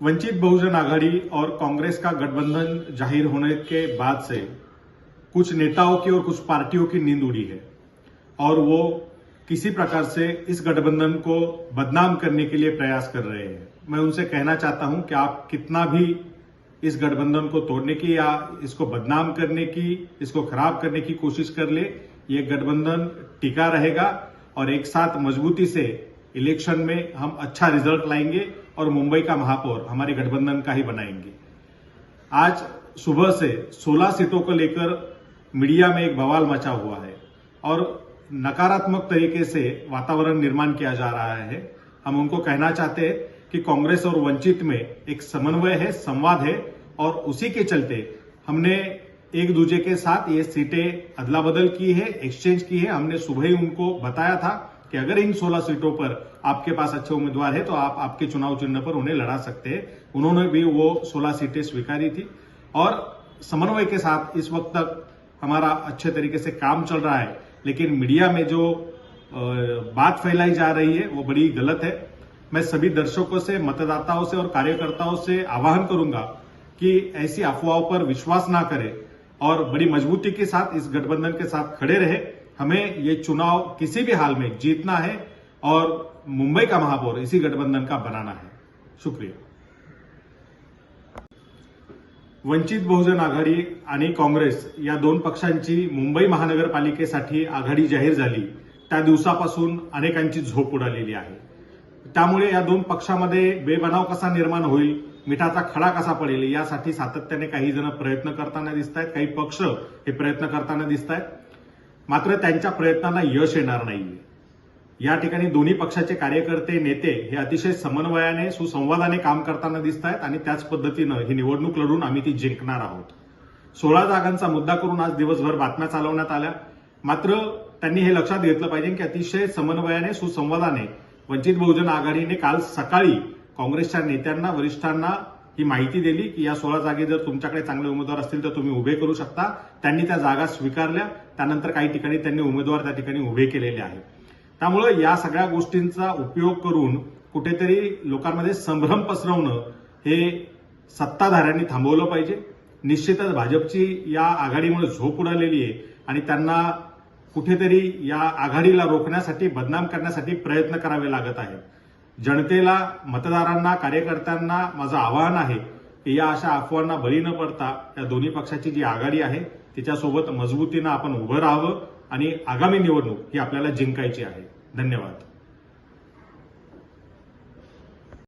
वंचित बहुजन आघाड़ी और कांग्रेस का गठबंधन जाहिर होने के बाद से कुछ नेताओं की और कुछ पार्टियों की नींद उड़ी है और वो किसी प्रकार से इस गठबंधन को बदनाम करने के लिए प्रयास कर रहे हैं। मैं उनसे कहना चाहता हूं कि आप कितना भी इस गठबंधन को तोड़ने की या इसको बदनाम करने की, इसको खराब करने की कोशिश कर ले, ये गठबंधन टिका रहेगा और एक साथ मजबूती से इलेक्शन में हम अच्छा रिजल्ट लाएंगे और मुंबई का महापौर हमारे गठबंधन का ही बनाएंगे। आज सुबह से 16 सीटों को लेकर मीडिया में एक बवाल मचा हुआ है और नकारात्मक तरीके से वातावरण निर्माण किया जा रहा है। हम उनको कहना चाहते हैं कि कांग्रेस और वंचित में एक समन्वय है, संवाद है और उसी के चलते हमने एक दूसरे के साथ ये सीटें अदला बदल की है, एक्सचेंज की है। हमने सुबह ही उनको बताया था कि अगर इन 16 सीटों पर आपके पास अच्छे उम्मीदवार है तो आप आपके चुनाव चिन्ह पर उन्हें लड़ा सकते हैं। उन्होंने भी वो 16 सीटें स्वीकारी थी और समन्वय के साथ इस वक्त तक हमारा अच्छे तरीके से काम चल रहा है। लेकिन मीडिया में जो बात फैलाई जा रही है वो बड़ी गलत है। मैं सभी दर्शकों से, मतदाताओं से और कार्यकर्ताओं से आह्वान करूंगा कि ऐसी अफवाहों पर विश्वास ना करें और बड़ी मजबूती के साथ इस गठबंधन के साथ खड़े रहे। हमें ये चुनाव किसी भी हाल में जीतना है और मुंबई का महापौर इसी गठबंधन का बनाना है। शुक्रिया। वंचित बहुजन आघाडी आणि काँग्रेस या दोन पक्षांची मुंबई महानगरपालिकेसाठी आघाडी जाहीर झाली त्या दिवसापासून अनेकांची झोप उडालेली आहे। त्यामुळे या दोन पक्षामध्ये बेबनाव कसा निर्माण होईल, मिठाचा खडा कसा पडेल यासाठी सातत्याने काही जण प्रयत्न करताना दिसतायत, काही पक्ष हे प्रयत्न करताना दिसतायत। मात्र त्यांच्या प्रयत्नांना यश येणार नाहीये। या ठिकाणी दोन्ही पक्षाचे कार्यकर्ते, नेते हे अतिशय समन्वयाने, सुसंवादाने काम करताना दिसतायत आणि त्याच पद्धतीनं ही निवडणूक लढून आम्ही ती जिंकणार आहोत। 16 जागांचा मुद्दा करून आज दिवसभर बातम्या चालवण्यात आल्या। मात्र त्यांनी हे लक्षात घेतलं पाहिजे की अतिशय समन्वयाने, सुसंवादाने वंचित बहुजन आघाडीने काल सकाळी काँग्रेसच्या नेत्यांना, वरिष्ठांना ही माहिती दिली की या 16 जागी जर तुमच्याकडे चांगले उमेदवार असतील तर तुम्ही उभे करू शकता। त्यांनी त्या जागा स्वीकारल्या। त्यानंतर काही ठिकाणी त्यांनी उमेदवार त्या ठिकाणी उभे केलेले आहेत। त्यामुळे या सगळ्या गोष्टींचा उपयोग करून कुठेतरी लोकांमध्ये संभ्रम पसरवणं हे सत्ताधाऱ्यांनी थांबवलं पाहिजे। निश्चितच भाजपची या आघाडीमुळे झोप उडालेली आहे आणि त्यांना कुठेतरी या आघाडीला रोखण्यासाठी, बदनाम करण्यासाठी प्रयत्न करावे लागत आहेत। जनतेला, मतदारांना, कार्यकर्त्यांना माझं आवाहन आहे की या अशा अफवांना बळी न पडता या दोन्ही पक्षाची जी आघाडी आहे तिच्यासोबत मजबूतीनं आपण उभं राहावं आणि आगामी निवडणूक ही आपल्याला जिंकायची आहे। धन्यवाद।